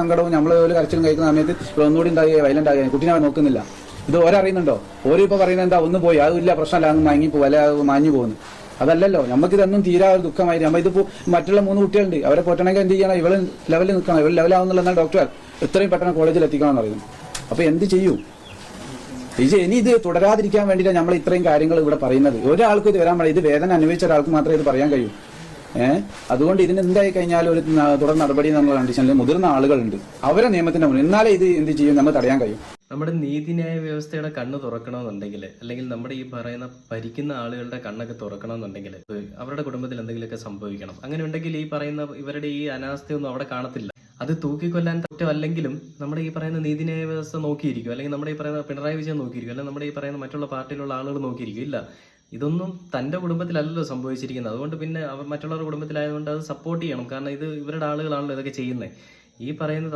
സങ്കടവും നമ്മൾ ഒരു കരച്ചിലും കഴിക്കുന്ന സമയത്ത് ഇവിടെ ഒന്നുകൂടി ഉണ്ടാകുക വയലന്റ് ആകുക കുട്ടീനെ അവൻ നോക്കുന്നില്ല. ഇത് ഓരറിയുന്നുണ്ടോ? ഓരിപ്പോ പറയുന്നത് എന്താ ഒന്ന് പോയി അതില്ല പ്രശ്നമല്ല അങ്ങ് മയങ്ങിപ്പോ അല്ലെ മാഞ്ഞു പോകുന്നു. അതല്ലല്ലോ, നമുക്കിതൊന്നും തീരാ ഒരു ദുഃഖമായി. നമ്മൾ ഇതിപ്പോ മറ്റുള്ള 3 കുട്ടികളുണ്ട്, അവരെ പോറ്റണമെങ്കിൽ എന്ത് ചെയ്യണം? ഇവള് ലെവലിൽ നിൽക്കണം. ഇവൾ ലെവലാവുന്നുള്ള ഡോക്ടർ എത്രയും പെട്ടെന്ന് കോളേജിൽ എത്തിക്കണം പറയുന്നു. അപ്പൊ എന്ത് ചെയ്യൂ? ഇനി ഇത് തുടരാതിരിക്കാൻ വേണ്ടിയിട്ടാണ് നമ്മൾ ഇത്രയും കാര്യങ്ങൾ ഇവിടെ പറയുന്നത്. ഒരാൾക്കും ഇത് വരാൻ പാടില്ല. ഇത് വേദന അനുഭവിച്ച ഒരാൾക്ക് മാത്രമേ ഇത് പറയാൻ കഴിയൂ. അതുകൊണ്ട് ഇതിന് എന്തായി കഴിഞ്ഞാൽ ഒരു തുടർ നടപടി എന്നുള്ള കണ്ടീഷനിൽ മുതിർന്ന ആളുകളുണ്ട്, അവരെ നിയമത്തിന്റെ മുന്നിൽ എന്നാലേ ഇത് എന്ത് ചെയ്യും നമ്മൾ തടയാൻ കഴിയും. നമ്മുടെ നീതിന്യായ വ്യവസ്ഥയുടെ കണ്ണ് തുറക്കണമെന്നുണ്ടെങ്കിൽ, അല്ലെങ്കിൽ നമ്മുടെ ഈ പറയുന്ന ഭരിക്കുന്ന ആളുകളുടെ കണ്ണൊക്കെ തുറക്കണമെന്നുണ്ടെങ്കിൽ അവരുടെ കുടുംബത്തിൽ എന്തെങ്കിലുമൊക്കെ സംഭവിക്കണം. അങ്ങനെ ഉണ്ടെങ്കിൽ ഈ പറയുന്ന ഇവരുടെ ഈ അനാസ്ഥയൊന്നും അവിടെ കാണത്തില്ല. അത് തൂക്കിക്കൊല്ലാൻ കുറ്റമല്ലെങ്കിലും നമ്മുടെ ഈ പറയുന്ന നീതിന്യായ വ്യവസ്ഥ നോക്കിയിരിക്കും, അല്ലെങ്കിൽ നമ്മുടെ ഈ പറയുന്ന പിണറായി വിജയൻ നോക്കിയിരിക്കും, അല്ലെങ്കിൽ നമ്മുടെ ഈ പറയുന്ന മറ്റുള്ള പാർട്ടിയിലുള്ള ആളുകൾ നോക്കിയിരിക്കും. ഇല്ല, ഇതൊന്നും തന്റെ കുടുംബത്തിലല്ലല്ലോ സംഭവിച്ചിരിക്കുന്നത്. അതുകൊണ്ട് പിന്നെ മറ്റുള്ളവരുടെ കുടുംബത്തിലായതുകൊണ്ട് അത് സപ്പോർട്ട് ചെയ്യണം. കാരണം ഇത് ഇവരുടെ ആളുകളാണല്ലോ ഇതൊക്കെ ചെയ്യുന്നത്. ഈ പറയുന്ന